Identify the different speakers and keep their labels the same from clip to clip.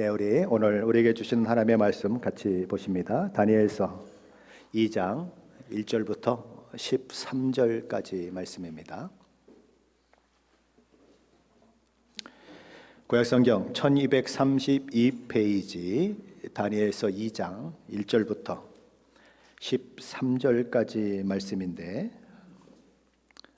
Speaker 1: 우리 오늘 우리에게 주신 하나님의 말씀 같이 보십니다. 다니엘서 2장 1절부터 13절까지 말씀입니다. 구약성경 1232페이지 다니엘서 2장 1절부터 13절까지 말씀인데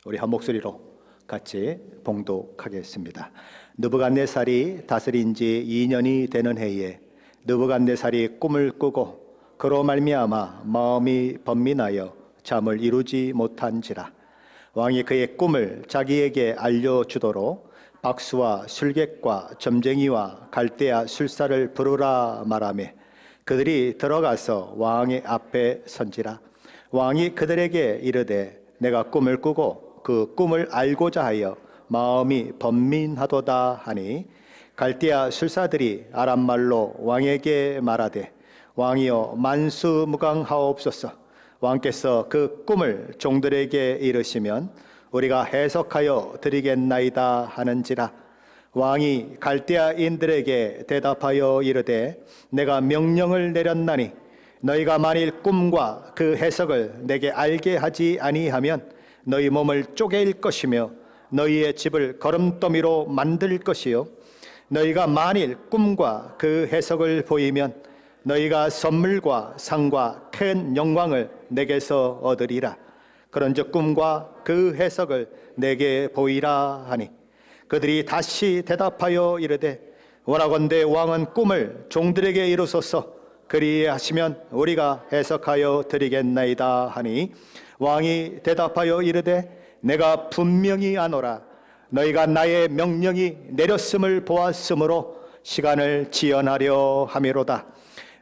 Speaker 1: 우리 한 목소리로 같이 봉독하겠습니다. 느부갓네살이 다스린 지 2년이 되는 해에 느부갓네살이 꿈을 꾸고 그로 말미암아 마음이 번민하여 잠을 이루지 못한지라. 왕이 그의 꿈을 자기에게 알려주도록 박수와 술객과 점쟁이와 갈대아 술사를 부르라 말하매 그들이 들어가서 왕의 앞에 선지라. 왕이 그들에게 이르되 내가 꿈을 꾸고 그 꿈을 알고자 하여 마음이 번민하도다 하니 갈대아 술사들이 아람말로 왕에게 말하되 왕이여 만수무강하옵소서. 왕께서 그 꿈을 종들에게 이르시면 우리가 해석하여 드리겠나이다 하는지라. 왕이 갈대아인들에게 대답하여 이르되 내가 명령을 내렸나니 너희가 만일 꿈과 그 해석을 내게 알게 하지 아니하면 너희 몸을 쪼갤 것이며 너희의 집을 거름더미로 만들 것이요 너희가 만일 꿈과 그 해석을 보이면 너희가 선물과 상과 큰 영광을 내게서 얻으리라. 그런즉 꿈과 그 해석을 내게 보이라 하니 그들이 다시 대답하여 이르되 원하건대 왕은 꿈을 종들에게 이루소서. 그리하시면 우리가 해석하여 드리겠나이다 하니 왕이 대답하여 이르되 내가 분명히 아노라. 너희가 나의 명령이 내렸음을 보았으므로 시간을 지연하려 함이로다.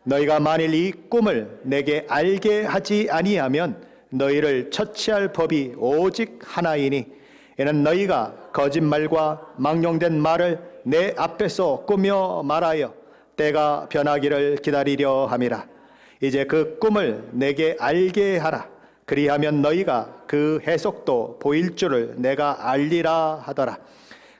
Speaker 1: 너희가 만일 이 꿈을 내게 알게 하지 아니하면 너희를 처치할 법이 오직 하나이니 이는 너희가 거짓말과 망령된 말을 내 앞에서 꾸며 말하여 때가 변하기를 기다리려 함이라. 이제 그 꿈을 내게 알게 하라. 그리하면 너희가 그 해석도 보일 줄을 내가 알리라 하더라.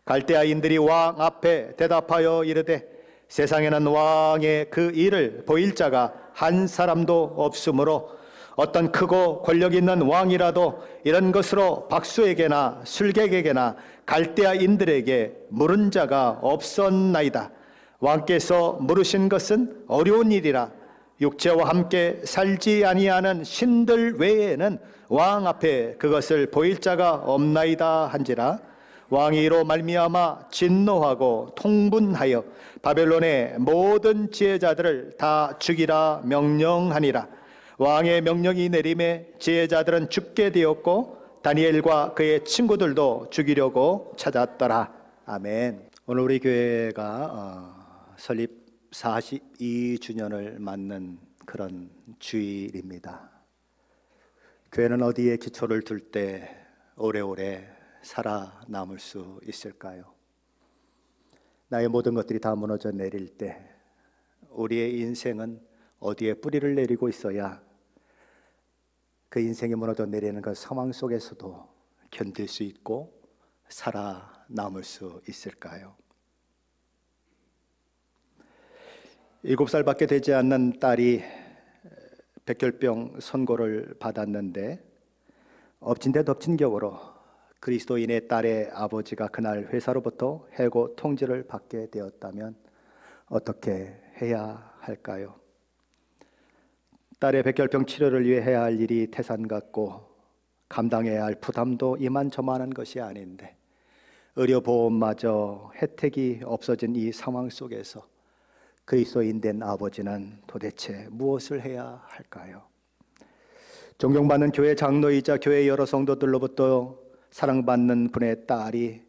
Speaker 1: 갈대아인들이 왕 앞에 대답하여 이르되 세상에는 왕의 그 일을 보일 자가 한 사람도 없으므로 어떤 크고 권력 있는 왕이라도 이런 것으로 박수에게나 술객에게나 갈대아인들에게 물은 자가 없었나이다. 왕께서 물으신 것은 어려운 일이라. 육체와 함께 살지 아니하는 신들 외에는 왕 앞에 그것을 보일 자가 없나이다 한지라. 왕이 이로 말미암아 진노하고 통분하여 바벨론의 모든 지혜자들을 다 죽이라 명령하니라. 왕의 명령이 내림에 지혜자들은 죽게 되었고 다니엘과 그의 친구들도 죽이려고 찾았더라. 아멘. 오늘 우리 교회가 설립 42주년을 맞는 그런 주일입니다. 교회는 어디에 기초를 둘 때 오래오래 살아남을 수 있을까요? 나의 모든 것들이 다 무너져 내릴 때 우리의 인생은 어디에 뿌리를 내리고 있어야 그 인생이 무너져 내리는 그 상황 속에서도 견딜 수 있고 살아남을 수 있을까요? 7살밖에 되지 않는 딸이 백혈병 선고를 받았는데 엎친 데 덮친 격으로 그리스도인의 딸의 아버지가 그날 회사로부터 해고 통지를 받게 되었다면 어떻게 해야 할까요? 딸의 백혈병 치료를 위해 해야 할 일이 태산 같고 감당해야 할 부담도 이만저만한 것이 아닌데 의료보험마저 혜택이 없어진 이 상황 속에서 그리스도인 된 아버지는 도대체 무엇을 해야 할까요? 존경받는 교회 장로이자 교회 여러 성도들로부터 사랑받는 분의 딸이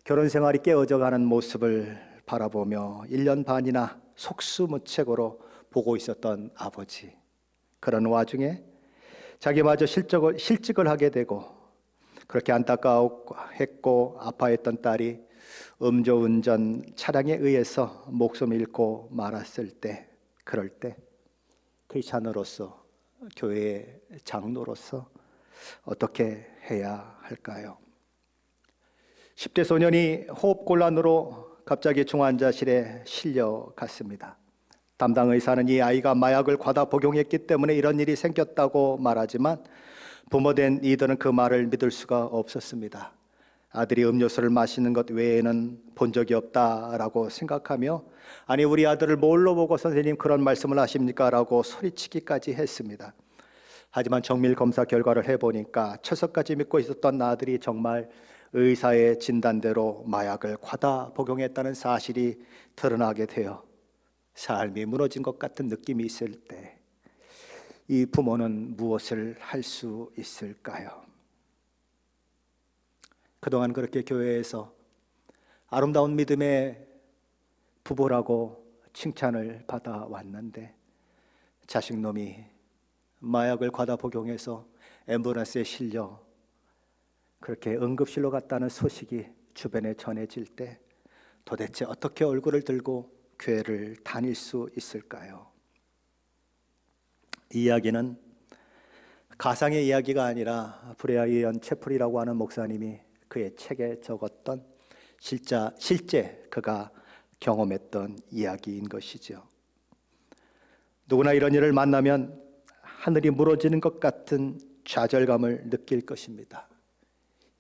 Speaker 1: 결혼 생활이 깨어져가는 모습을 바라보며 1년 반이나 속수무책으로 보고 있었던 아버지. 그런 와중에 자기마저 실직을 하게 되고 그렇게 안타까워했고 아파했던 딸이 음주운전 차량에 의해서 목숨 잃고 말았을 때, 그럴 때 크리스찬으로서, 교회의 장로로서 어떻게 해야 할까요? 10대 소년이 호흡곤란으로 갑자기 중환자실에 실려갔습니다. 담당 의사는 이 아이가 마약을 과다 복용했기 때문에 이런 일이 생겼다고 말하지만 부모된 이들은 그 말을 믿을 수가 없었습니다. 아들이 음료수를 마시는 것 외에는 본 적이 없다라고 생각하며 아니 우리 아들을 뭘로 보고 선생님 그런 말씀을 하십니까? 라고 소리치기까지 했습니다. 하지만 정밀 검사 결과를 해보니까 철석까지 믿고 있었던 아들이 정말 의사의 진단대로 마약을 과다 복용했다는 사실이 드러나게 되어 삶이 무너진 것 같은 느낌이 있을 때 이 부모는 무엇을 할 수 있을까요? 그동안 그렇게 교회에서 아름다운 믿음의 부부라고 칭찬을 받아왔는데 자식놈이 마약을 과다 복용해서 앰뷸런스에 실려 그렇게 응급실로 갔다는 소식이 주변에 전해질 때 도대체 어떻게 얼굴을 들고 교회를 다닐 수 있을까요? 이 이야기는 가상의 이야기가 아니라 브레아이언 채플이라고 하는 목사님이 그의 책에 적었던 실제 그가 경험했던 이야기인 것이죠. 누구나 이런 일을 만나면 하늘이 무너지는 것 같은 좌절감을 느낄 것입니다.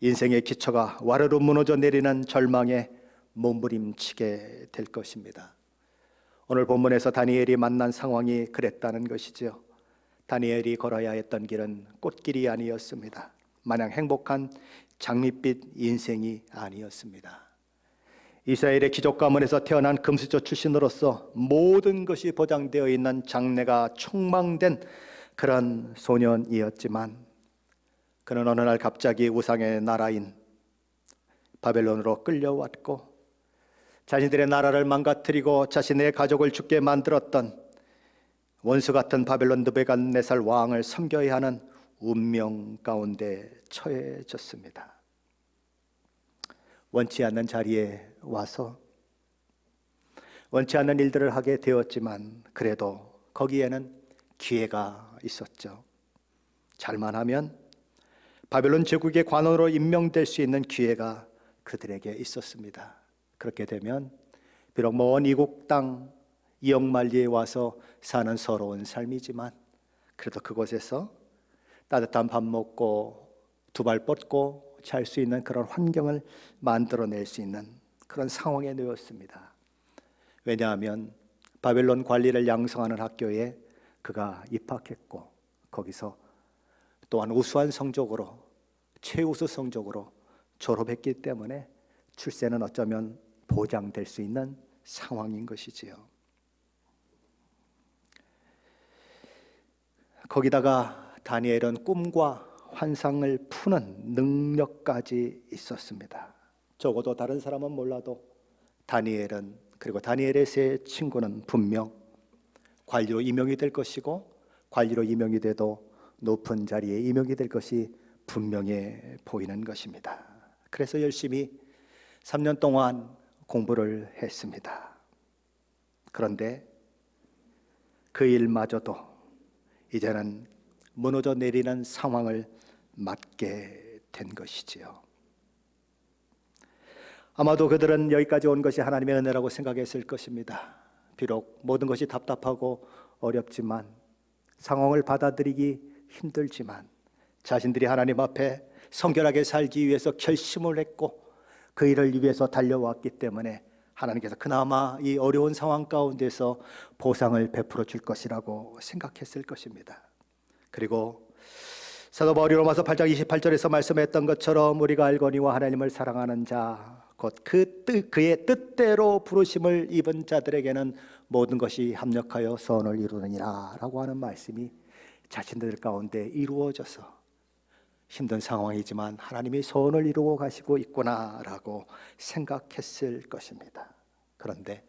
Speaker 1: 인생의 기초가 와르르 무너져 내리는 절망에 몸부림치게 될 것입니다. 오늘 본문에서 다니엘이 만난 상황이 그랬다는 것이죠. 다니엘이 걸어야 했던 길은 꽃길이 아니었습니다. 마냥 행복한 장밋빛 인생이 아니었습니다. 이스라엘의 귀족 가문에서 태어난 금수저 출신으로서 모든 것이 보장되어 있는 장래가 촉망된 그런 소년이었지만 그는 어느 날 갑자기 우상의 나라인 바벨론으로 끌려왔고 자신들의 나라를 망가뜨리고 자신의 가족을 죽게 만들었던 원수 같은 바벨론 느부갓네살 왕을 섬겨야 하는 운명 가운데 처해졌습니다. 원치 않는 자리에 와서 원치 않는 일들을 하게 되었지만 그래도 거기에는 기회가 있었죠. 잘만 하면 바벨론 제국의 관원으로 임명될 수 있는 기회가 그들에게 있었습니다. 그렇게 되면 비록 먼 이국 땅 이역만리에 와서 사는 서러운 삶이지만 그래도 그곳에서 따뜻한 밥 먹고 두 발 뻗고 잘 수 있는 그런 환경을 만들어낼 수 있는 그런 상황에 놓였습니다. 왜냐하면 바벨론 관리를 양성하는 학교에 그가 입학했고 거기서 또한 우수한 성적으로 최우수 성적으로 졸업했기 때문에 출세는 어쩌면 보장될 수 있는 상황인 것이지요. 거기다가 다니엘은 꿈과 환상을 푸는 능력까지 있었습니다. 적어도 다른 사람은 몰라도 다니엘은 그리고 다니엘의 세 친구는 분명 관리로 임명이 될 것이고 관리로 임명이 돼도 높은 자리에 임명이 될 것이 분명해 보이는 것입니다. 그래서 열심히 3년 동안 공부를 했습니다. 그런데 그 일마저도 이제는 무너져 내리는 상황을 맞게 된 것이지요. 아마도 그들은 여기까지 온 것이 하나님의 은혜라고 생각했을 것입니다. 비록 모든 것이 답답하고 어렵지만 상황을 받아들이기 힘들지만 자신들이 하나님 앞에 성결하게 살기 위해서 결심을 했고 그 일을 위해서 달려왔기 때문에 하나님께서 그나마 이 어려운 상황 가운데서 보상을 베풀어 줄 것이라고 생각했을 것입니다. 그리고 사도 바울이 로마서 8장 28절에서 말씀했던 것처럼 우리가 알거니와 하나님을 사랑하는 자 곧 그의 뜻대로 부르심을 입은 자들에게는 모든 것이 합력하여 선을 이루느니라 라고 하는 말씀이 자신들 가운데 이루어져서 힘든 상황이지만 하나님이 선을 이루고 가시고 있구나라고 생각했을 것입니다. 그런데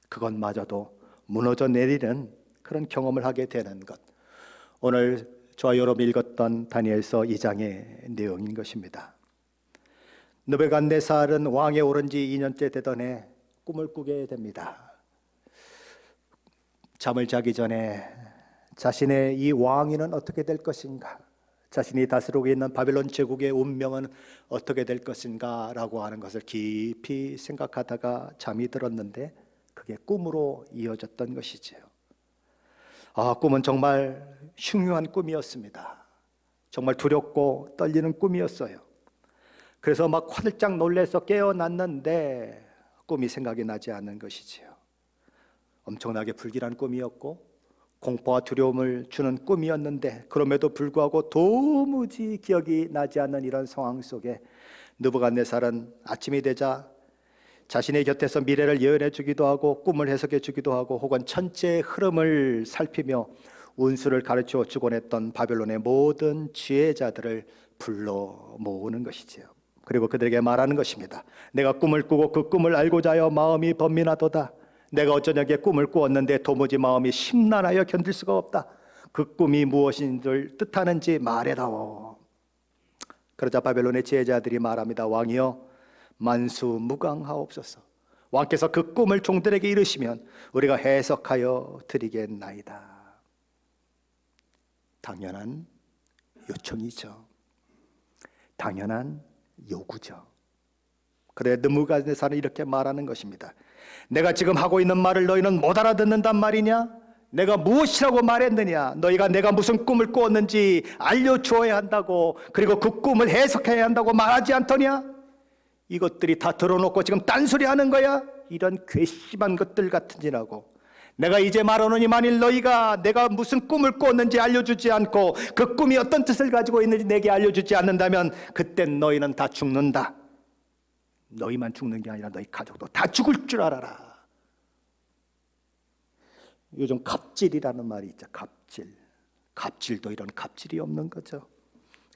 Speaker 1: 그것마저도 무너져 내리는 그런 경험을 하게 되는 것, 오늘 저와 여러분이 읽었던 다니엘서 2장의 내용인 것입니다. 느부갓네살은 왕에 오른 지 2년째 되던 해 꿈을 꾸게 됩니다. 잠을 자기 전에 자신의 이 왕위는 어떻게 될 것인가, 자신이 다스리고 있는 바벨론 제국의 운명은 어떻게 될 것인가 라고 하는 것을 깊이 생각하다가 잠이 들었는데 그게 꿈으로 이어졌던 것이지요. 꿈은 정말 흉흉한 꿈이었습니다. 정말 두렵고 떨리는 꿈이었어요. 그래서 막 화들짝 놀라서 깨어났는데 꿈이 생각이 나지 않는 것이지요. 엄청나게 불길한 꿈이었고 공포와 두려움을 주는 꿈이었는데 그럼에도 불구하고 도무지 기억이 나지 않는 이런 상황 속에 느부갓네살은 아침이 되자 자신의 곁에서 미래를 예언해 주기도 하고 꿈을 해석해 주기도 하고 혹은 천체의 흐름을 살피며 운수를 가르쳐 주곤 했던 바벨론의 모든 지혜자들을 불러 모으는 것이지요. 그리고 그들에게 말하는 것입니다. 내가 꿈을 꾸고 그 꿈을 알고자 하여 마음이 번민하도다. 내가 어쩌냐게 꿈을 꾸었는데 도무지 마음이 심란하여 견딜 수가 없다. 그 꿈이 무엇인지를 뜻하는지 말해다오. 그러자 바벨론의 지혜자들이 말합니다. 왕이여 만수무강하옵소서. 왕께서 그 꿈을 종들에게 이르시면 우리가 해석하여 드리겠나이다. 당연한 요청이죠. 당연한 요구죠. 그래 느부갓네살은 이렇게 말하는 것입니다. 내가 지금 하고 있는 말을 너희는 못 알아듣는단 말이냐? 내가 무엇이라고 말했느냐? 너희가 내가 무슨 꿈을 꾸었는지 알려주어야 한다고, 그리고 그 꿈을 해석해야 한다고 말하지 않더냐? 이것들이 다 들어놓고 지금 딴소리 하는 거야? 이런 괘씸한 것들 같은지라고. 내가 이제 말하노니 만일 너희가 내가 무슨 꿈을 꾸었는지 알려주지 않고 그 꿈이 어떤 뜻을 가지고 있는지 내게 알려주지 않는다면 그땐 너희는 다 죽는다. 너희만 죽는 게 아니라 너희 가족도 다 죽을 줄 알아라. 요즘 갑질이라는 말이 있죠. 갑질. 갑질도 이런 갑질이 없는 거죠.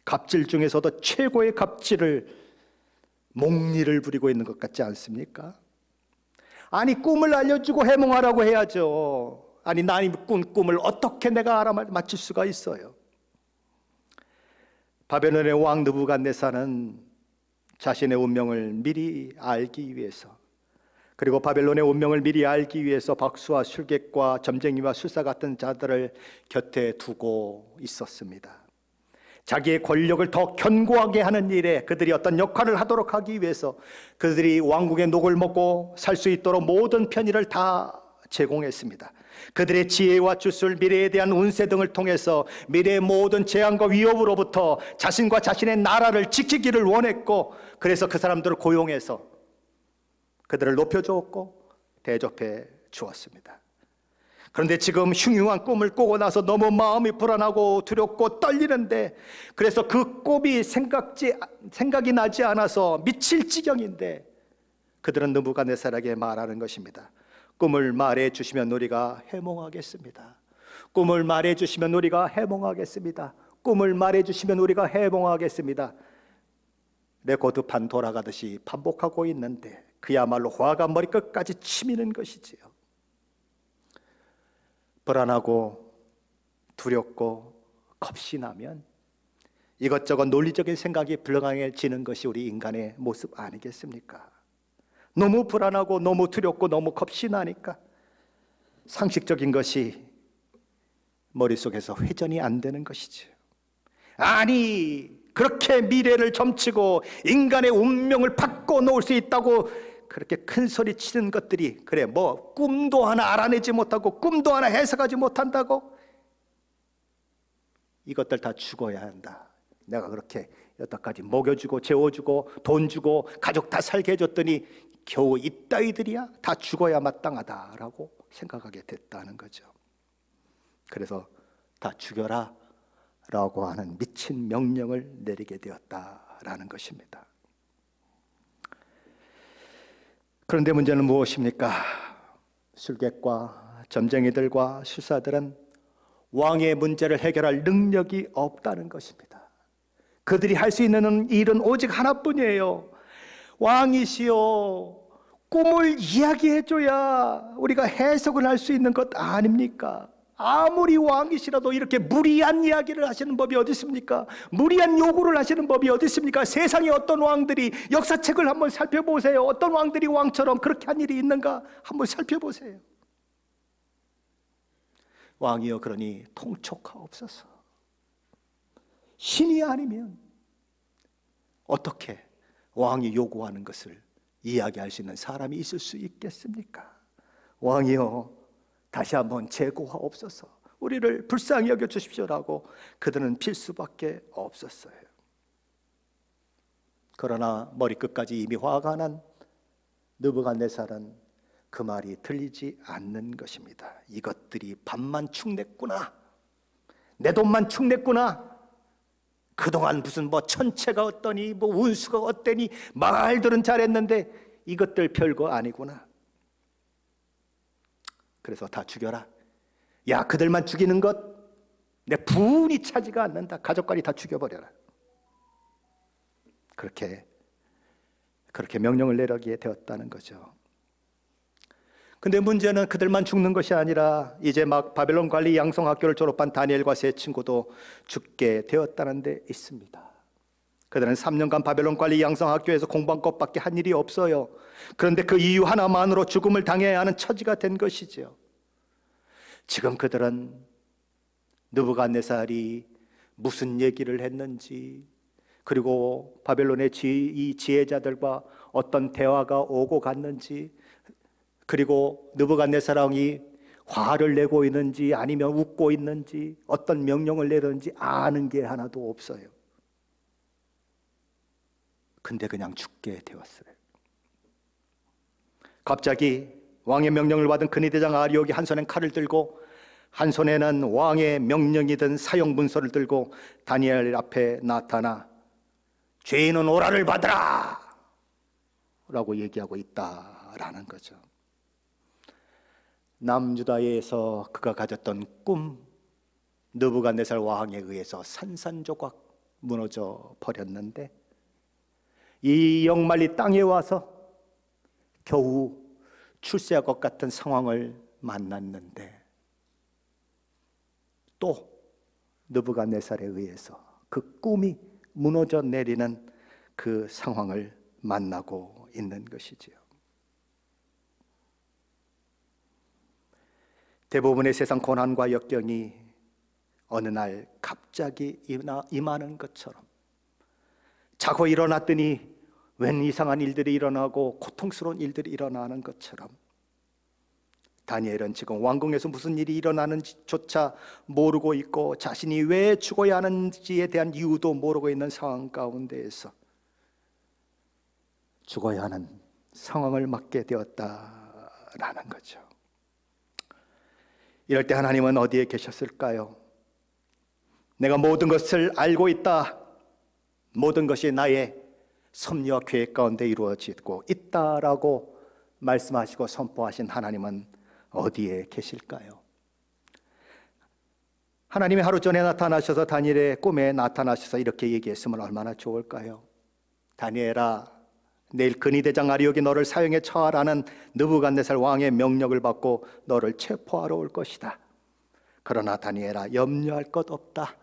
Speaker 1: 갑질 중에서도 최고의 갑질을 몽리를 부리고 있는 것 같지 않습니까? 아니 꿈을 알려주고 해몽하라고 해야죠. 아니 나이 꾼 꿈을 어떻게 내가 알아맞힐 수가 있어요. 바벨론의 왕 느부갓네살은 자신의 운명을 미리 알기 위해서, 그리고 바벨론의 운명을 미리 알기 위해서 박수와 술객과 점쟁이와 술사 같은 자들을 곁에 두고 있었습니다. 자기의 권력을 더 견고하게 하는 일에 그들이 어떤 역할을 하도록 하기 위해서 그들이 왕국의 녹을 먹고 살 수 있도록 모든 편의를 다 제공했습니다. 그들의 지혜와 주술, 미래에 대한 운세 등을 통해서 미래의 모든 재앙과 위협으로부터 자신과 자신의 나라를 지키기를 원했고, 그래서 그 사람들을 고용해서 그들을 높여주었고 대접해 주었습니다. 그런데 지금 흉흉한 꿈을 꾸고 나서 너무 마음이 불안하고 두렵고 떨리는데, 그래서 그 꿈이 생각이 나지 않아서 미칠 지경인데 그들은 느부갓네살에게 말하는 것입니다. 꿈을 말해 주시면 우리가 해몽하겠습니다. 꿈을 말해 주시면 우리가 해몽하겠습니다. 꿈을 말해 주시면 우리가 해몽하겠습니다. 레코드판 돌아가듯이 반복하고 있는데 그야말로 화가 머리끝까지 치미는 것이지요. 불안하고 두렵고 겁이 나면 이것저것 논리적인 생각이 불가능해지는 것이 우리 인간의 모습 아니겠습니까? 너무 불안하고 너무 두렵고 너무 겁이 나니까 상식적인 것이 머릿속에서 회전이 안 되는 것이죠. 아니 그렇게 미래를 점치고 인간의 운명을 바꿔놓을 수 있다고 그렇게 큰 소리 치는 것들이, 그래 뭐 꿈도 하나 알아내지 못하고 꿈도 하나 해석하지 못한다고? 이것들 다 죽어야 한다. 내가 그렇게 여태까지 먹여주고 재워주고 돈 주고 가족 다 살게 해줬더니 겨우 이따위들이야? 다 죽어야 마땅하다라고 생각하게 됐다는 거죠. 그래서 다 죽여라 라고 하는 미친 명령을 내리게 되었다라는 것입니다. 그런데 문제는 무엇입니까? 술객과 점쟁이들과 술사들은 왕의 문제를 해결할 능력이 없다는 것입니다. 그들이 할 수 있는 일은 오직 하나뿐이에요. 왕이시여, 꿈을 이야기해줘야 우리가 해석을 할 수 있는 것 아닙니까? 아무리 왕이시라도 이렇게 무리한 이야기를 하시는 법이 어디 있습니까? 무리한 요구를 하시는 법이 어디 있습니까? 세상에 어떤 왕들이, 역사책을 한번 살펴보세요. 어떤 왕들이 왕처럼 그렇게 한 일이 있는가 한번 살펴보세요. 왕이여 그러니 통촉하옵소서. 신이 아니면 어떻게 왕이 요구하는 것을 이야기할 수 있는 사람이 있을 수 있겠습니까? 왕이여, 다시 한번 재고하옵소서, 우리를 불쌍히 여겨 주십시오라고 그들은 빌 수밖에 없었어요. 그러나 머리끝까지 이미 화가 난 느부갓네살은 그 말이 들리지 않는 것입니다. 이것들이 밥만 축냈구나, 내 돈만 축냈구나, 그동안 무슨 천체가 어떠니 운수가 어떠니 말들은 잘했는데 이것들 별거 아니구나. 그래서 다 죽여라. 야, 그들만 죽이는 것 내 분이 차지가 않는다. 가족관리 다 죽여버려라. 그렇게 명령을 내리게 되었다는 거죠. 근데 문제는 그들만 죽는 것이 아니라 이제 막 바벨론 관리 양성학교를 졸업한 다니엘과 세 친구도 죽게 되었다는 데 있습니다. 그들은 3년간 바벨론 관리 양성학교에서 공부한 것밖에 한 일이 없어요. 그런데 그 이유 하나만으로 죽음을 당해야 하는 처지가 된 것이죠. 지금 그들은 느부갓네살이 무슨 얘기를 했는지, 그리고 바벨론의 이 지혜자들과 어떤 대화가 오고 갔는지, 그리고 느부갓네살 왕이 화를 내고 있는지 아니면 웃고 있는지 어떤 명령을 내렸는지 아는 게 하나도 없어요. 근데 그냥 죽게 되었어요. 갑자기 왕의 명령을 받은 근위대장 아리옥이 한 손엔 칼을 들고 한 손에는 왕의 명령이 든 사형문서를 들고 다니엘 앞에 나타나 죄인은 오라를 받으라 라고 얘기하고 있다라는 거죠. 남유다에서 그가 가졌던 꿈, 느부갓네살 왕에 의해서 산산조각 무너져 버렸는데, 이 영말리 땅에 와서 겨우 출세할 것 같은 상황을 만났는데 또 느부갓네살에 의해서 그 꿈이 무너져 내리는 그 상황을 만나고 있는 것이지요. 대부분의 세상 고난과 역경이 어느 날 갑자기 임하는 것처럼, 자고 일어났더니 웬 이상한 일들이 일어나고 고통스러운 일들이 일어나는 것처럼, 다니엘은 지금 왕궁에서 무슨 일이 일어나는지조차 모르고 있고 자신이 왜 죽어야 하는지에 대한 이유도 모르고 있는 상황 가운데에서 죽어야 하는 상황을 맞게 되었다라는 거죠. 이럴 때 하나님은 어디에 계셨을까요? 내가 모든 것을 알고 있다, 모든 것이 나의 섭리와 계획 가운데 이루어지고 있다라고 말씀하시고 선포하신 하나님은 어디에 계실까요? 하나님이 하루 전에 나타나셔서 다니엘의 꿈에 나타나셔서 이렇게 얘기했으면 얼마나 좋을까요? 다니엘아, 내일 근위대장 아리옥이 너를 사형에 처하라는 느부갓네살 왕의 명령을 받고 너를 체포하러 올 것이다. 그러나 다니엘아, 염려할 것 없다.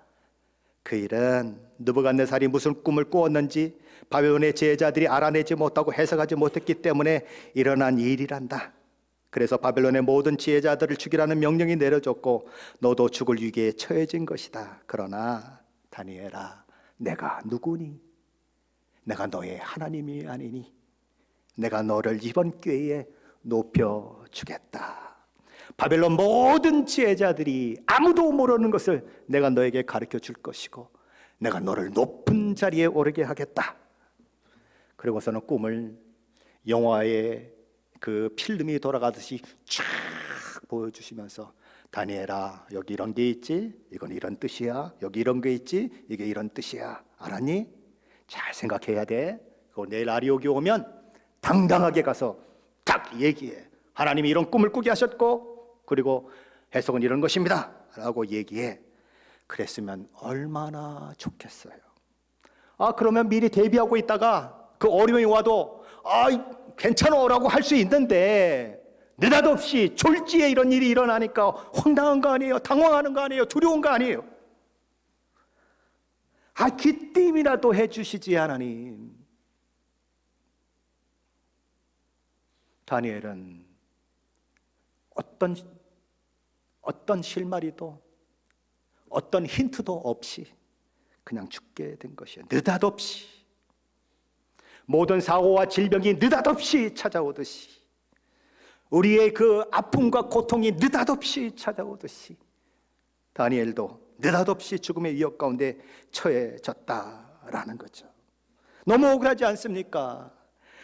Speaker 1: 그 일은 느부갓네살이 무슨 꿈을 꾸었는지 바벨론의 제자들이 알아내지 못하고 해석하지 못했기 때문에 일어난 일이란다. 그래서 바벨론의 모든 지혜자들을 죽이라는 명령이 내려졌고 너도 죽을 위기에 처해진 것이다. 그러나 다니엘아, 내가 누구니? 내가 너의 하나님이 아니니 내가 너를 이번 기회에 높여주겠다. 바벨론 모든 지혜자들이 아무도 모르는 것을 내가 너에게 가르쳐 줄 것이고 내가 너를 높은 자리에 오르게 하겠다. 그리고서는 꿈을 영화의 그 필름이 돌아가듯이 쫙 보여주시면서 다니엘아, 여기 이런 게 있지? 이건 이런 뜻이야. 여기 이런 게 있지? 이게 이런 뜻이야. 알았니? 잘 생각해야 돼. 그리고 내일 아리옥이 오면 당당하게 가서 딱 얘기해. 하나님이 이런 꿈을 꾸게 하셨고 그리고 해석은 이런 것입니다 라고 얘기해. 그랬으면 얼마나 좋겠어요. 그러면 미리 대비하고 있다가 그 어려움이 와도 괜찮아 라고 할 수 있는데 느닷없이 졸지에 이런 일이 일어나니까 황당한 거 아니에요? 당황하는 거 아니에요? 두려운 거 아니에요? 기쁨이라도 해주시지 하나님. 다니엘은 어떤 실마리도 어떤 힌트도 없이 그냥 죽게 된 것이에요. 느닷없이 모든 사고와 질병이 느닷없이 찾아오듯이, 우리의 그 아픔과 고통이 느닷없이 찾아오듯이 다니엘도 느닷없이 죽음의 위협 가운데 처해졌다라는 거죠. 너무 억울하지 않습니까?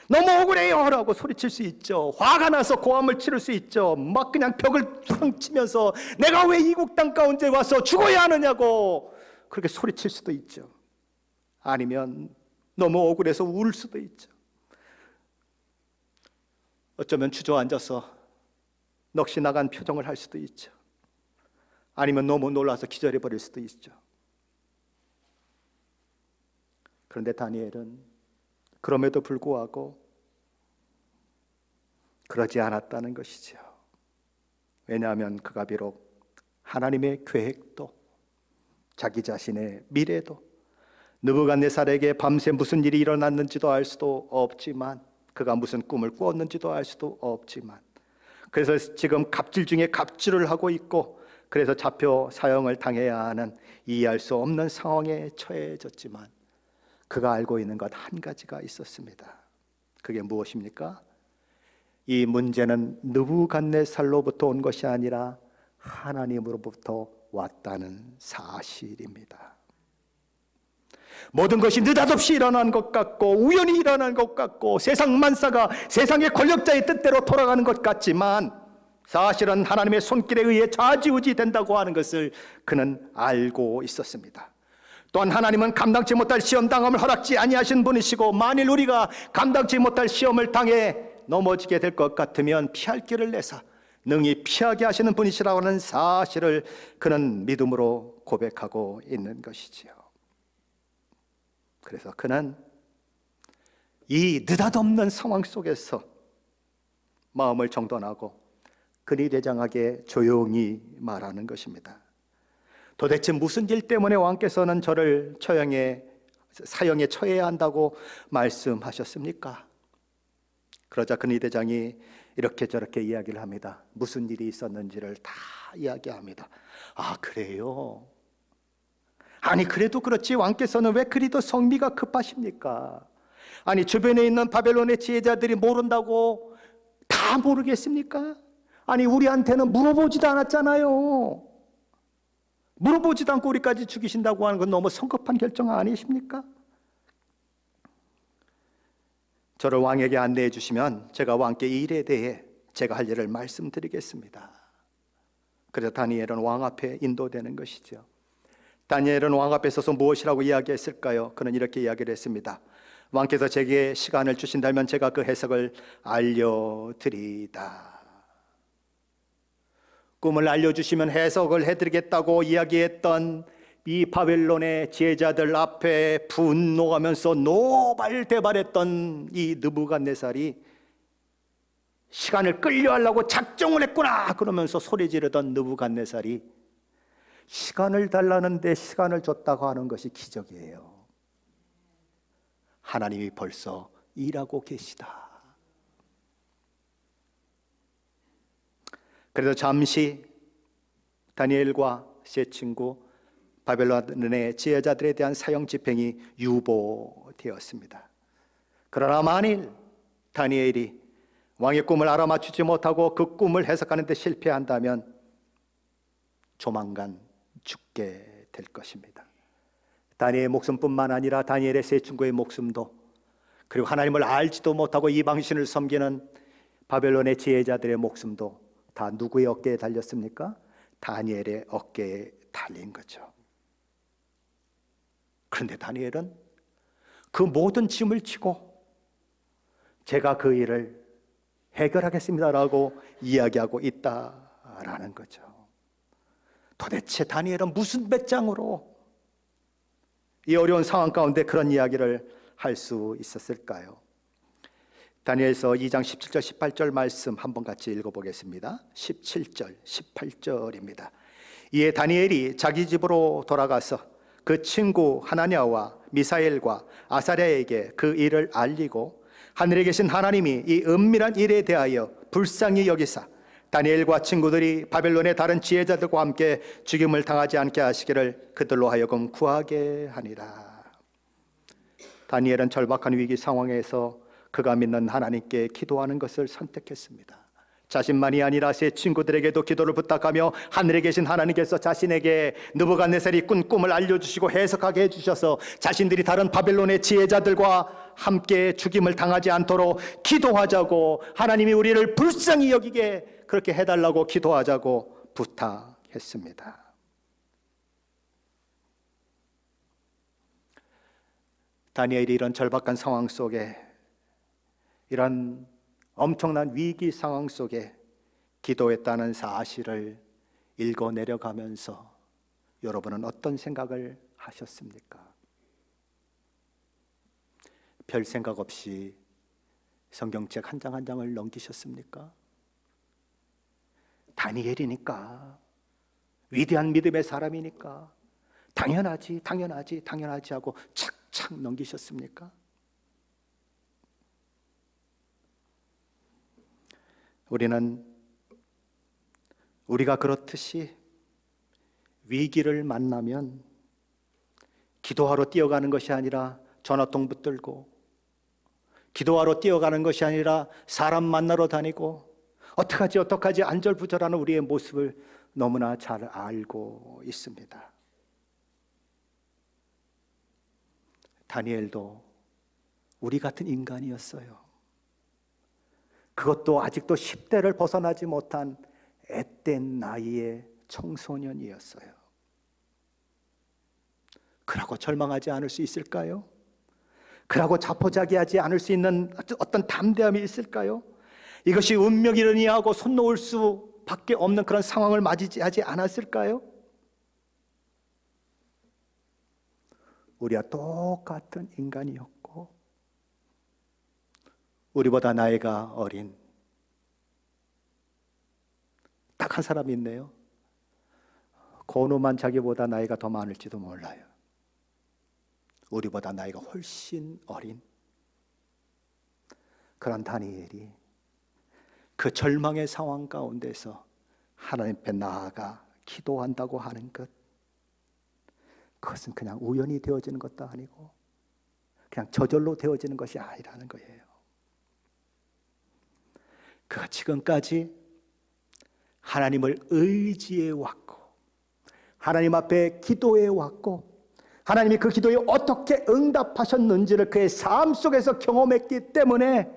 Speaker 1: 너무 억울해요 라고 소리칠 수 있죠. 화가 나서 고함을 치를 수 있죠. 막 그냥 벽을 팡 치면서 내가 왜 이국 땅 가운데 와서 죽어야 하느냐고 그렇게 소리칠 수도 있죠. 아니면 너무 억울해서 울 수도 있죠. 어쩌면 주저앉아서 넋이 나간 표정을 할 수도 있죠. 아니면 너무 놀라서 기절해 버릴 수도 있죠. 그런데 다니엘은 그럼에도 불구하고 그러지 않았다는 것이죠. 왜냐하면 그가 비록 하나님의 계획도 자기 자신의 미래도 느부갓네살에게 밤새 무슨 일이 일어났는지도 알 수도 없지만, 그가 무슨 꿈을 꾸었는지도 알 수도 없지만, 그래서 지금 갑질 중에 갑질을 하고 있고, 그래서 잡혀 사형을 당해야 하는 이해할 수 없는 상황에 처해졌지만, 그가 알고 있는 것 한 가지가 있었습니다. 그게 무엇입니까? 이 문제는 느부갓네살로부터 온 것이 아니라 하나님으로부터 왔다는 사실입니다. 모든 것이 느닷없이 일어난 것 같고 우연히 일어난 것 같고 세상 만사가 세상의 권력자의 뜻대로 돌아가는 것 같지만, 사실은 하나님의 손길에 의해 좌지우지 된다고 하는 것을 그는 알고 있었습니다. 또한 하나님은 감당치 못할 시험 당함을 허락지 아니하신 분이시고, 만일 우리가 감당치 못할 시험을 당해 넘어지게 될 것 같으면 피할 길을 내사 능히 피하게 하시는 분이시라고 하는 사실을 그는 믿음으로 고백하고 있는 것이지요. 그래서 그는 이 느닷없는 상황 속에서 마음을 정돈하고 근위대장에게 조용히 말하는 것입니다. 도대체 무슨 일 때문에 왕께서는 저를 사형에 처해야 한다고 말씀하셨습니까? 그러자 근위대장이 이렇게 저렇게 이야기를 합니다. 무슨 일이 있었는지를 다 이야기합니다. 아, 그래요? 아니, 그래도 그렇지 왕께서는 왜 그리도 성미가 급하십니까? 아니, 주변에 있는 바벨론의 지혜자들이 모른다고 다 모르겠습니까? 아니, 우리한테는 물어보지도 않았잖아요. 물어보지도 않고 우리까지 죽이신다고 하는 건 너무 성급한 결정 아니십니까? 저를 왕에게 안내해 주시면 제가 왕께 이 일에 대해 제가 할 일을 말씀드리겠습니다. 그래서 다니엘은 왕 앞에 인도되는 것이죠. 다니엘은 왕 앞에 서서 무엇이라고 이야기했을까요? 그는 이렇게 이야기를 했습니다. 왕께서 제게 시간을 주신다면 제가 그 해석을 알려드리이다. 꿈을 알려주시면 해석을 해드리겠다고 이야기했던 이 바벨론의 지혜자들 앞에 분노하면서 노발대발했던 이 느부갓네살이 시간을 끌려하려고 작정을 했구나 그러면서 소리 지르던 느부갓네살이 시간을 달라는데 시간을 줬다고 하는 것이 기적이에요. 하나님이 벌써 일하고 계시다. 그래서 잠시 다니엘과 세 친구 바벨론의 지혜자들에 대한 사형 집행이 유보되었습니다. 그러나 만일 다니엘이 왕의 꿈을 알아맞추지 못하고 그 꿈을 해석하는 데 실패한다면 조만간 죽게 될 것입니다. 다니엘의 목숨뿐만 아니라 다니엘의 세 친구의 목숨도, 그리고 하나님을 알지도 못하고 이방신을 섬기는 바벨론의 지혜자들의 목숨도 다 누구의 어깨에 달렸습니까? 다니엘의 어깨에 달린 거죠. 그런데 다니엘은 그 모든 짐을 지고 제가 그 일을 해결하겠습니다라고 이야기하고 있다라는 거죠. 도대체 다니엘은 무슨 배짱으로 이 어려운 상황 가운데 그런 이야기를 할 수 있었을까요? 다니엘서 2장 17절 18절 말씀 한번 같이 읽어보겠습니다. 17절 18절입니다. 이에 다니엘이 자기 집으로 돌아가서 그 친구 하나냐와 미사엘과 아사랴에게 그 일을 알리고 하늘에 계신 하나님이 이 은밀한 일에 대하여 불쌍히 여기사 다니엘과 친구들이 바벨론의 다른 지혜자들과 함께 죽임을 당하지 않게 하시기를 그들로 하여금 구하게 하니라. 다니엘은 절박한 위기 상황에서 그가 믿는 하나님께 기도하는 것을 선택했습니다. 자신만이 아니라 세 친구들에게도 기도를 부탁하며 하늘에 계신 하나님께서 자신에게 느부갓네살이 꾼 꿈을 알려주시고 해석하게 해주셔서 자신들이 다른 바벨론의 지혜자들과 함께 죽임을 당하지 않도록 기도하자고, 하나님이 우리를 불쌍히 여기게 그렇게 해달라고 기도하자고 부탁했습니다. 다니엘이 이런 절박한 상황 속에, 이런 엄청난 위기 상황 속에 기도했다는 사실을 읽어내려가면서 여러분은 어떤 생각을 하셨습니까? 별 생각 없이 성경책 한 장 한 장을 넘기셨습니까? 다니엘이니까, 위대한 믿음의 사람이니까 당연하지 하고 착착 넘기셨습니까? 우리는 우리가 그렇듯이 위기를 만나면 기도하러 뛰어가는 것이 아니라 전화통 붙들고, 기도하러 뛰어가는 것이 아니라 사람 만나러 다니고, 어떡하지 안절부절하는 우리의 모습을 너무나 잘 알고 있습니다. 다니엘도 우리 같은 인간이었어요. 그것도 아직도 10대를 벗어나지 못한 앳된 나이의 청소년이었어요. 그러고 절망하지 않을 수 있을까요? 그러고 자포자기하지 않을 수 있는 어떤 담대함이 있을까요? 이것이 운명이려니하고 손 놓을 수밖에 없는 그런 상황을 맞이하지 않았을까요? 우리와 똑같은 인간이었고, 우리보다 나이가 어린 딱 한 사람이 있네요. 고노만 자기보다 나이가 더 많을지도 몰라요. 우리보다 나이가 훨씬 어린 그런 다니엘이 그 절망의 상황 가운데서 하나님 앞에 나아가 기도한다고 하는 것, 그것은 그냥 우연히 되어지는 것도 아니고 그냥 저절로 되어지는 것이 아니라는 거예요. 그가 지금까지 하나님을 의지해 왔고, 하나님 앞에 기도해 왔고, 하나님이 그 기도에 어떻게 응답하셨는지를 그의 삶 속에서 경험했기 때문에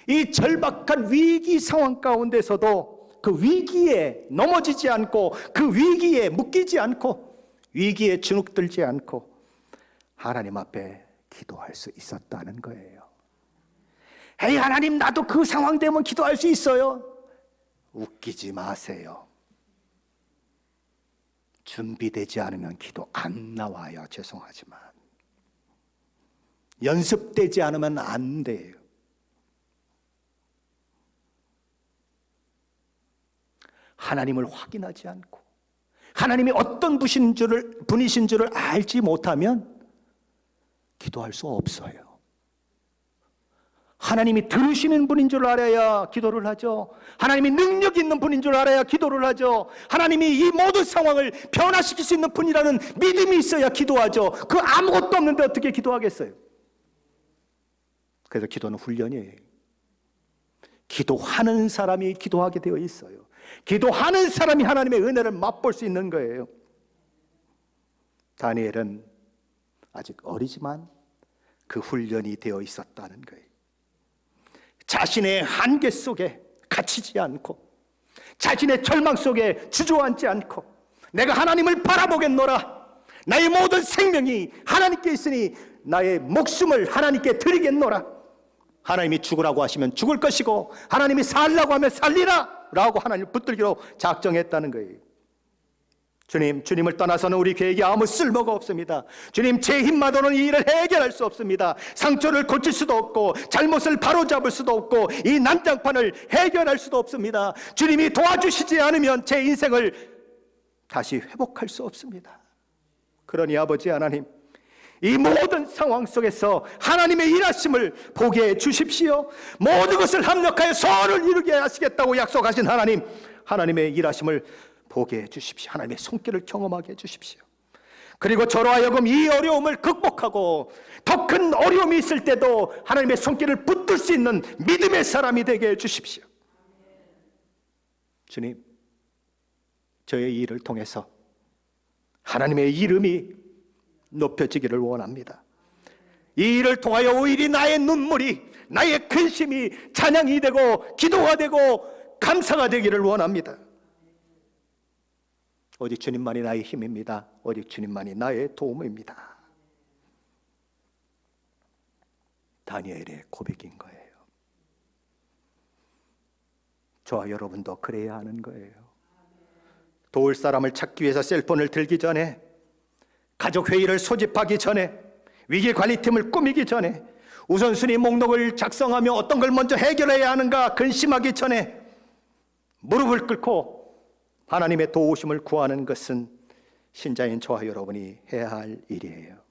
Speaker 1: 이 절박한 위기 상황 가운데서도 그 위기에 넘어지지 않고, 그 위기에 묶이지 않고, 위기에 주눅들지 않고 하나님 앞에 기도할 수 있었다는 거예요. 에이, 하나님, 나도 그 상황 되면 기도할 수 있어요. 웃기지 마세요. 준비되지 않으면 기도 안 나와요. 죄송하지만 연습되지 않으면 안 돼요. 하나님을 확인하지 않고 하나님이 어떤 분이신 줄을 알지 못하면 기도할 수 없어요. 하나님이 들으시는 분인 줄 알아야 기도를 하죠. 하나님이 능력 있는 분인 줄 알아야 기도를 하죠. 하나님이 이 모든 상황을 변화시킬 수 있는 분이라는 믿음이 있어야 기도하죠. 그 아무것도 없는데 어떻게 기도하겠어요? 그래서 기도는 훈련이에요. 기도하는 사람이 기도하게 되어 있어요. 기도하는 사람이 하나님의 은혜를 맛볼 수 있는 거예요. 다니엘은 아직 어리지만 그 훈련이 되어 있었다는 거예요. 자신의 한계 속에 갇히지 않고, 자신의 절망 속에 주저앉지 않고, 내가 하나님을 바라보겠노라, 나의 모든 생명이 하나님께 있으니 나의 목숨을 하나님께 드리겠노라, 하나님이 죽으라고 하시면 죽을 것이고 하나님이 살라고 하면 살리라 라고 하나님을 붙들기로 작정했다는 거예요. 주님을 떠나서는 우리 교회에게 아무 쓸모가 없습니다. 주님, 제 힘만으로는 이 일을 해결할 수 없습니다. 상처를 고칠 수도 없고 잘못을 바로잡을 수도 없고 이 난장판을 해결할 수도 없습니다. 주님이 도와주시지 않으면 제 인생을 다시 회복할 수 없습니다. 그러니 아버지 하나님, 이 모든 상황 속에서 하나님의 일하심을 보게 해 주십시오. 모든 것을 합력하여 선을 이루게 하시겠다고 약속하신 하나님, 하나님의 일하심을 보게 해주십시오. 하나님의 손길을 경험하게 해주십시오. 그리고 저로 하여금 이 어려움을 극복하고 더 큰 어려움이 있을 때도 하나님의 손길을 붙들 수 있는 믿음의 사람이 되게 해주십시오. 주님, 저의 일을 통해서 하나님의 이름이 높여지기를 원합니다. 이 일을 통하여 오히려 나의 눈물이, 나의 근심이 찬양이 되고 기도가 되고 감사가 되기를 원합니다. 오직 주님만이 나의 힘입니다. 오직 주님만이 나의 도움입니다. 다니엘의 고백인 거예요. 저와 여러분도 그래야 하는 거예요. 도울 사람을 찾기 위해서 셀폰을 들기 전에, 가족 회의를 소집하기 전에, 위기관리팀을 꾸미기 전에, 우선순위 목록을 작성하며 어떤 걸 먼저 해결해야 하는가 근심하기 전에 무릎을 꿇고 하나님의 도우심을 구하는 것은 신자인 저와 여러분이 해야 할 일이에요.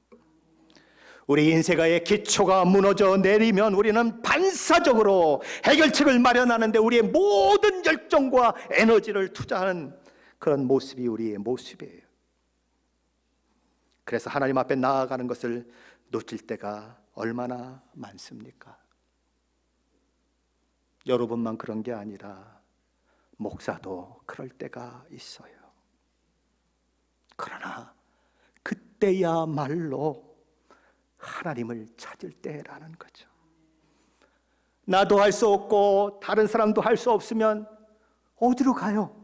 Speaker 1: 우리 인생의 기초가 무너져 내리면 우리는 반사적으로 해결책을 마련하는데 우리의 모든 열정과 에너지를 투자하는 그런 모습이 우리의 모습이에요. 그래서 하나님 앞에 나아가는 것을 놓칠 때가 얼마나 많습니까? 여러분만 그런 게 아니라 목사도 그럴 때가 있어요. 그러나 그때야말로 하나님을 찾을 때라는 거죠. 나도 할 수 없고 다른 사람도 할 수 없으면 어디로 가요?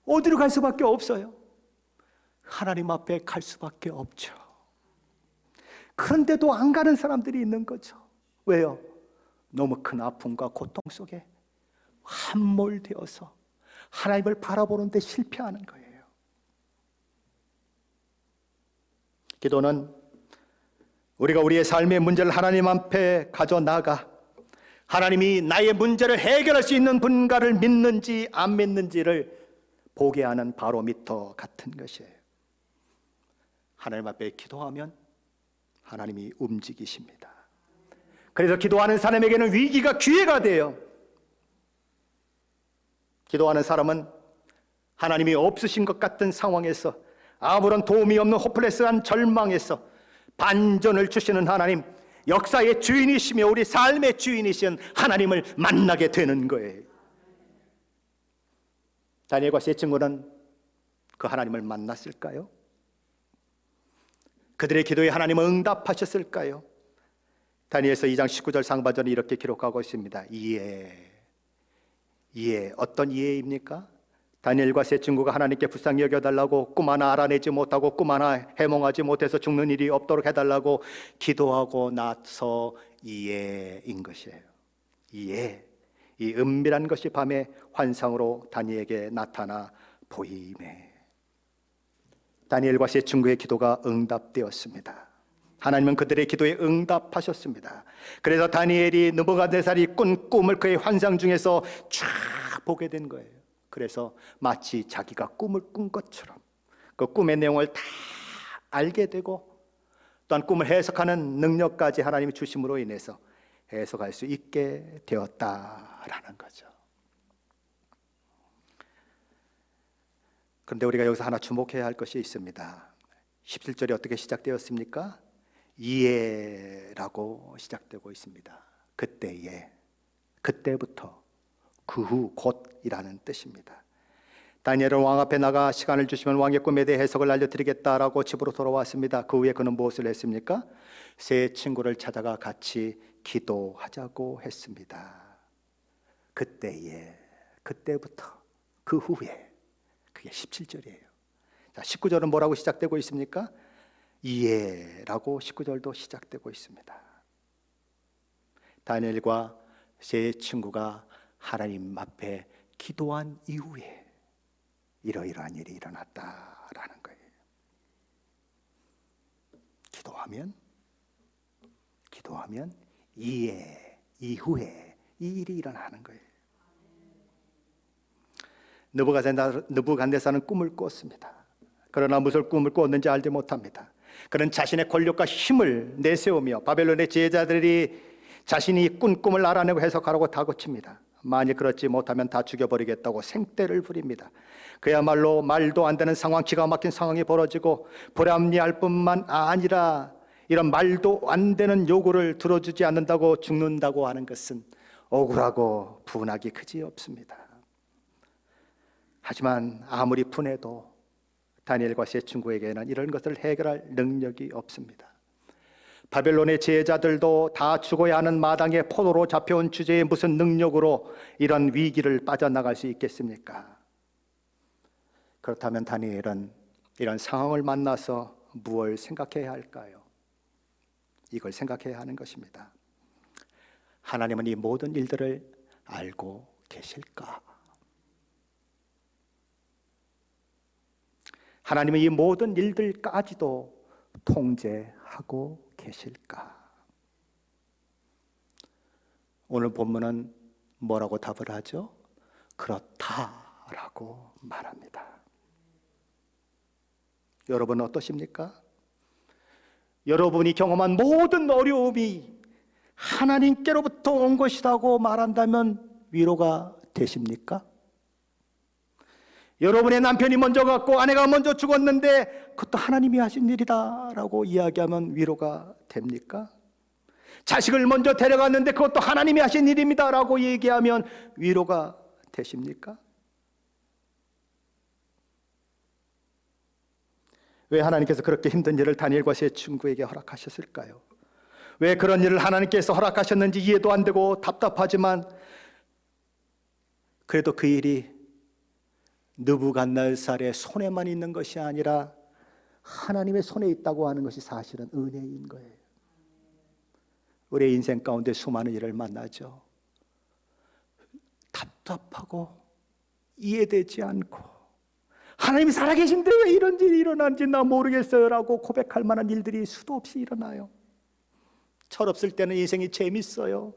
Speaker 1: 어디로 갈 수밖에 없어요. 하나님 앞에 갈 수밖에 없죠. 그런데도 안 가는 사람들이 있는 거죠. 왜요? 너무 큰 아픔과 고통 속에 함몰되어서 하나님을 바라보는데 실패하는 거예요. 기도는 우리가 우리의 삶의 문제를 하나님 앞에 가져나가 하나님이 나의 문제를 해결할 수 있는 분가를 믿는지 안 믿는지를 보게 하는 바로미터 같은 것이에요. 하나님 앞에 기도하면 하나님이 움직이십니다. 그래서 기도하는 사람에게는 위기가 기회가 돼요. 기도하는 사람은 하나님이 없으신 것 같은 상황에서, 아무런 도움이 없는 호플레스한 절망에서 반전을 주시는 하나님, 역사의 주인이시며 우리 삶의 주인이신 하나님을 만나게 되는 거예요. 다니엘과 세 친구는 그 하나님을 만났을까요? 그들의 기도에 하나님은 응답하셨을까요? 다니엘서 2장 19절 상반절은 이렇게 기록하고 있습니다. 이에 어떤 이해입니까? 다니엘과 세 친구가 하나님께 불쌍히 여겨달라고 꿈 하나 알아내지 못하고 꿈 하나 해몽하지 못해서 죽는 일이 없도록 해달라고 기도하고 나서 이해인 것이에요. 이해, 이 은밀한 것이 밤에 환상으로 다니엘에게 나타나 보임에 다니엘과 세 친구의 기도가 응답되었습니다. 하나님은 그들의 기도에 응답하셨습니다. 그래서 다니엘이 느부갓네살이 꾼 꿈을 그의 환상 중에서 쫙 보게 된 거예요. 그래서 마치 자기가 꿈을 꾼 것처럼 그 꿈의 내용을 다 알게 되고 또한 꿈을 해석하는 능력까지 하나님이 주심으로 인해서 해석할 수 있게 되었다라는 거죠. 그런데 우리가 여기서 하나 주목해야 할 것이 있습니다. 17절이 어떻게 시작되었습니까? 이에라고 시작되고 있습니다. 그때에, 그때부터, 그 후 곧이라는 뜻입니다. 다니엘은 왕 앞에 나가 시간을 주시면 왕의 꿈에 대해 해석을 알려드리겠다라고 집으로 돌아왔습니다. 그 후에 그는 무엇을 했습니까? 세 친구를 찾아가 같이 기도하자고 했습니다. 그때에, 그때부터, 그 후에, 그게 17절이에요. 자, 19절은 뭐라고 시작되고 있습니까? 이에라고 19절도 시작되고 있습니다. 다니엘과 세 친구가 하나님 앞에 기도한 이후에 이러이러한 일이 일어났다라는 거예요. 기도하면 이후에 이 일이 일어나는 거예요. 느부갓네살은 꿈을 꿨습니다. 그러나 무슨 꿈을 꿨는지 알지 못합니다. 그는 자신의 권력과 힘을 내세우며 바벨론의 제자들이 자신이 꾼 꿈을 알아내고 해석하라고 다그칩니다. 만일 그렇지 못하면 다 죽여버리겠다고 생떼를 부립니다. 그야말로 말도 안 되는 상황, 기가 막힌 상황이 벌어지고 불합리할 뿐만 아니라 이런 말도 안 되는 요구를 들어주지 않는다고 죽는다고 하는 것은 억울하고 분하기 그지없습니다. 하지만 아무리 분해도 다니엘과 세 친구에게는 이런 것을 해결할 능력이 없습니다. 바벨론의 제자들도 다 죽어야 하는 마당에 포로로 잡혀온 주제에 무슨 능력으로 이런 위기를 빠져나갈 수 있겠습니까? 그렇다면 다니엘은 이런 상황을 만나서 무엇을 생각해야 할까요? 이걸 생각해야 하는 것입니다. 하나님은 이 모든 일들을 알고 계실까? 하나님은 이 모든 일들까지도 통제하고 계실까? 오늘 본문은 뭐라고 답을 하죠? 그렇다라고 말합니다. 여러분 어떠십니까? 여러분이 경험한 모든 어려움이 하나님께로부터 온 것이라고 말한다면 위로가 되십니까? 여러분의 남편이 먼저 갔고 아내가 먼저 죽었는데 그것도 하나님이 하신 일이다라고 이야기하면 위로가 됩니까? 자식을 먼저 데려갔는데 그것도 하나님이 하신 일입니다라고 얘기하면 위로가 되십니까? 왜 하나님께서 그렇게 힘든 일을 다니엘과 세 친구에게 허락하셨을까요? 왜 그런 일을 하나님께서 허락하셨는지 이해도 안 되고 답답하지만 그래도 그 일이 느부갓네살의 손에만 있는 것이 아니라 하나님의 손에 있다고 하는 것이 사실은 은혜인 거예요. 우리의 인생 가운데 수많은 일을 만나죠. 답답하고 이해되지 않고 하나님이 살아계신데 왜 이런 일이 일어나는지 나 모르겠어요 라고 고백할 만한 일들이 수도 없이 일어나요. 철없을 때는 인생이 재밌어요.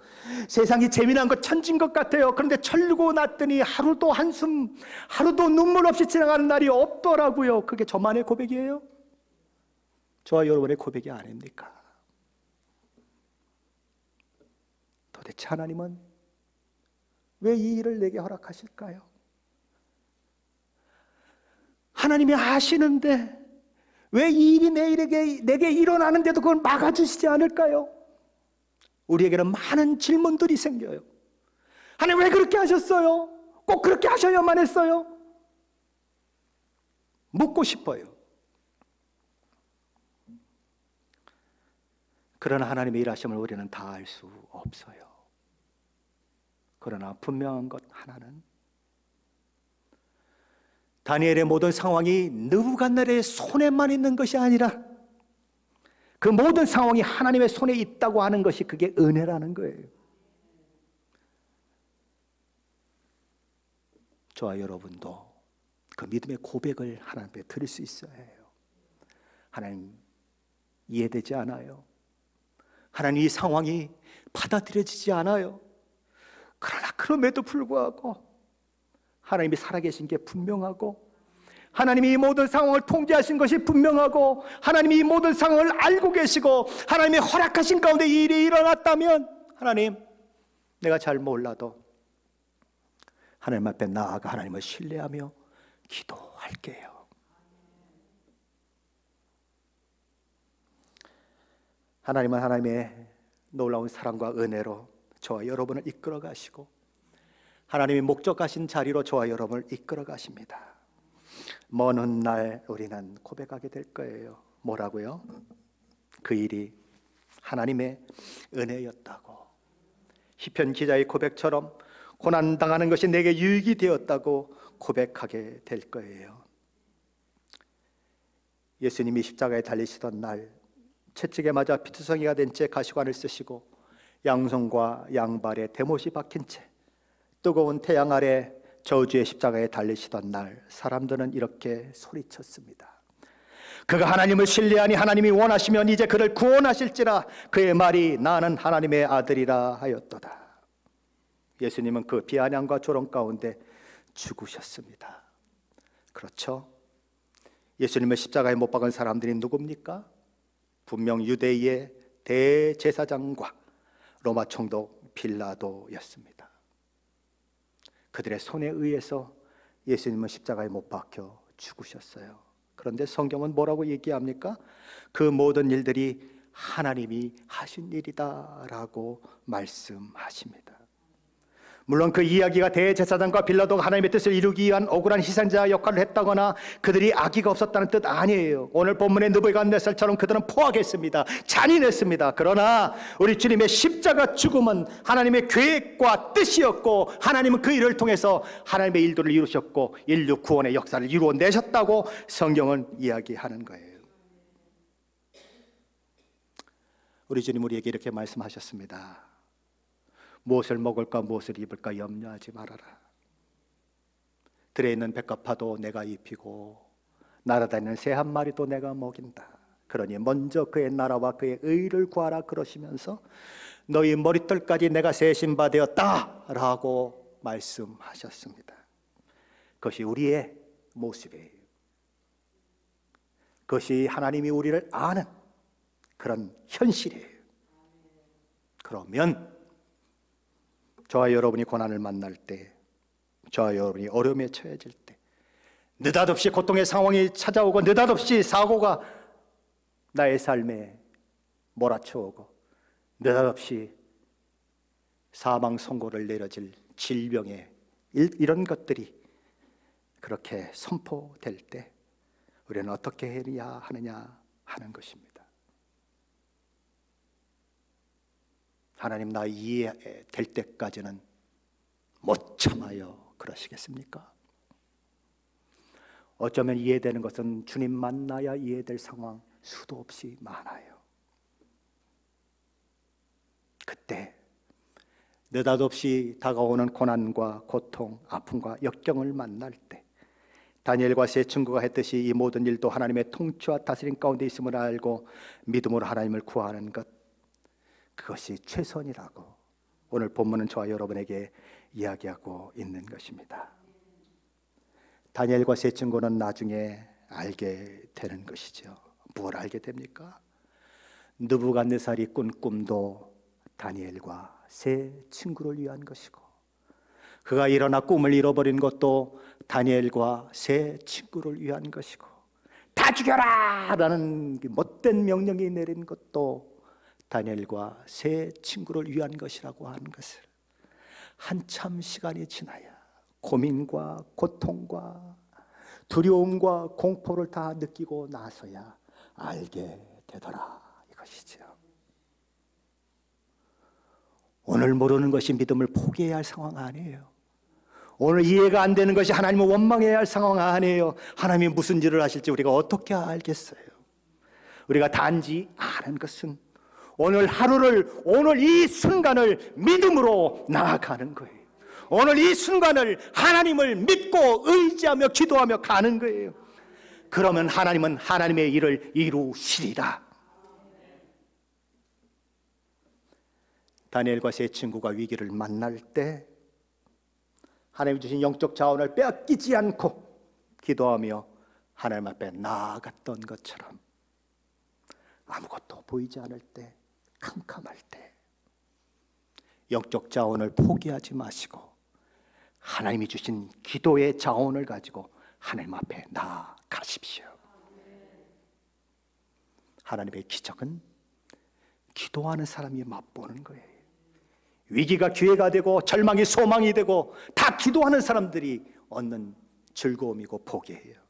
Speaker 1: 세상이 재미난 것 천진 것 같아요. 그런데 철르고 났더니 하루도 한숨, 하루도 눈물 없이 지나가는 날이 없더라고요. 그게 저만의 고백이에요? 저와 여러분의 고백이 아닙니까? 도대체 하나님은 왜 이 일을 내게 허락하실까요? 하나님이 아시는데 왜 이 일이 내게 일어나는데도 그걸 막아주시지 않을까요? 우리에게는 많은 질문들이 생겨요. 하나님 왜 그렇게 하셨어요? 꼭 그렇게 하셔야만 했어요? 묻고 싶어요. 그러나 하나님의 일하심을 우리는 다 알 수 없어요. 그러나 분명한 것 하나는 다니엘의 모든 상황이 느부갓네살의 손에만 있는 것이 아니라 그 모든 상황이 하나님의 손에 있다고 하는 것이 그게 은혜라는 거예요. 저와 여러분도 그 믿음의 고백을 하나님께 드릴 수 있어야 해요. 하나님 이해되지 않아요. 하나님 이 상황이 받아들여지지 않아요. 그러나 그럼에도 불구하고 하나님이 살아계신 게 분명하고 하나님이 이 모든 상황을 통제하신 것이 분명하고 하나님이 이 모든 상황을 알고 계시고 하나님이 허락하신 가운데 이 일이 일어났다면 하나님 내가 잘 몰라도 하나님 앞에 나아가 하나님을 신뢰하며 기도할게요. 하나님은 하나님의 놀라운 사랑과 은혜로 저와 여러분을 이끌어 가시고 하나님이 목적하신 자리로 저와 여러분을 이끌어 가십니다. 먼 훗날 우리는 고백하게 될 거예요. 뭐라고요? 그 일이 하나님의 은혜였다고. 시편 기자의 고백처럼 고난당하는 것이 내게 유익이 되었다고 고백하게 될 거예요. 예수님이 십자가에 달리시던 날 채찍에 맞아 피투성이가 된 채 가시관을 쓰시고 양손과 양발에 대못이 박힌 채 뜨거운 태양 아래 저주의 십자가에 달리시던 날 사람들은 이렇게 소리쳤습니다. 그가 하나님을 신뢰하니 하나님이 원하시면 이제 그를 구원하실지라. 그의 말이 나는 하나님의 아들이라 하였도다. 예수님은 그 비아냥과 조롱 가운데 죽으셨습니다. 그렇죠? 예수님을 십자가에 못 박은 사람들이 누굽니까? 분명 유대의 대제사장과 로마 총독 빌라도였습니다. 그들의 손에 의해서 예수님은 십자가에 못 박혀 죽으셨어요. 그런데 성경은 뭐라고 얘기합니까? 그 모든 일들이 하나님이 하신 일이다라고 말씀하십니다. 물론 그 이야기가 대제사장과 빌라도가 하나님의 뜻을 이루기 위한 억울한 희생자 역할을 했다거나 그들이 악의가 없었다는 뜻 아니에요. 오늘 본문의 느부갓네살처럼 그들은 포악했습니다. 잔인했습니다. 그러나 우리 주님의 십자가 죽음은 하나님의 계획과 뜻이었고, 하나님은 그 일을 통해서 하나님의 일들을 이루셨고 인류 구원의 역사를 이루어내셨다고 성경은 이야기하는 거예요. 우리 주님 우리에게 이렇게 말씀하셨습니다. 무엇을 먹을까 무엇을 입을까 염려하지 말아라. 들에 있는 백합화도 내가 입히고 날아다니는 새 한 마리도 내가 먹인다. 그러니 먼저 그의 나라와 그의 의를 구하라 그러시면서 너희 머리털까지 내가 세신 바 되었다라고 말씀하셨습니다. 그것이 우리의 모습이에요. 그것이 하나님이 우리를 아는 그런 현실이에요. 그러면 저와 여러분이 고난을 만날 때, 저와 여러분이 어려움에 처해질 때, 느닷없이 고통의 상황이 찾아오고 느닷없이 사고가 나의 삶에 몰아쳐오고 느닷없이 사망 선고를 내려질 질병의 이런 것들이 그렇게 선포될 때 우리는 어떻게 해야 하느냐 하는 것입니다. 하나님 나 이해될 때까지는 못 참아요 그러시겠습니까? 어쩌면 이해되는 것은 주님 만나야 이해될 상황 수도 없이 많아요. 그때 느닷없이 다가오는 고난과 고통, 아픔과 역경을 만날 때 다니엘과 세 친구가 했듯이 이 모든 일도 하나님의 통치와 다스림 가운데 있음을 알고 믿음으로 하나님을 구하는 것, 그것이 최선이라고 오늘 본문은 저와 여러분에게 이야기하고 있는 것입니다. 다니엘과 세 친구는 나중에 알게 되는 것이죠. 무엇을 알게 됩니까? 느부갓네살이 꾼 꿈도 다니엘과 세 친구를 위한 것이고, 그가 일어나 꿈을 잃어버린 것도 다니엘과 세 친구를 위한 것이고, 다 죽여라! 라는 못된 명령이 내린 것도 다니엘과 세 친구를 위한 것이라고 하는 것을 한참 시간이 지나야 고민과 고통과 두려움과 공포를 다 느끼고 나서야 알게 되더라 이것이죠. 오늘 모르는 것이 믿음을 포기해야 할 상황 아니에요. 오늘 이해가 안 되는 것이 하나님을 원망해야 할 상황 아니에요. 하나님이 무슨 일을 하실지 우리가 어떻게 알겠어요? 우리가 단지 아는 것은 오늘 하루를, 오늘 이 순간을 믿음으로 나아가는 거예요. 오늘 이 순간을 하나님을 믿고 의지하며 기도하며 가는 거예요. 그러면 하나님은 하나님의 일을 이루시리라. 다니엘과 세 친구가 위기를 만날 때 하나님 주신 영적 자원을 빼앗기지 않고 기도하며 하나님 앞에 나아갔던 것처럼 아무것도 보이지 않을 때, 캄캄할 때 영적 자원을 포기하지 마시고 하나님이 주신 기도의 자원을 가지고 하나님 앞에 나아가십시오. 하나님의 기적은 기도하는 사람이 맛보는 거예요. 위기가 기회가 되고 절망이 소망이 되고 다 기도하는 사람들이 얻는 즐거움이고 복이에요.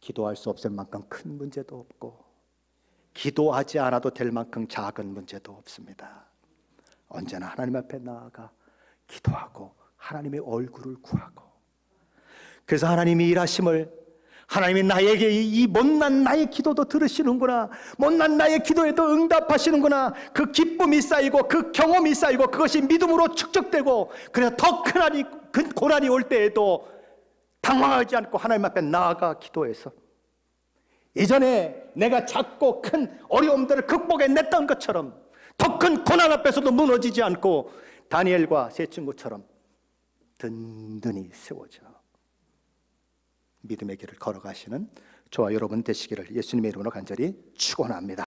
Speaker 1: 기도할 수 없을 만큼 큰 문제도 없고 기도하지 않아도 될 만큼 작은 문제도 없습니다. 언제나 하나님 앞에 나아가 기도하고 하나님의 얼굴을 구하고, 그래서 하나님이 일하심을, 하나님이 나에게 이 못난 나의 기도도 들으시는구나, 못난 나의 기도에도 응답하시는구나, 그 기쁨이 쌓이고 그 경험이 쌓이고 그것이 믿음으로 축적되고, 그래서 더 큰 고난이 올 때에도 당황하지 않고 하나님 앞에 나아가 기도해서 예전에 내가 작고 큰 어려움들을 극복해냈던 것처럼 더 큰 고난 앞에서도 무너지지 않고 다니엘과 세 친구처럼 든든히 세워져 믿음의 길을 걸어가시는 저와 여러분 되시기를 예수님의 이름으로 간절히 축원합니다.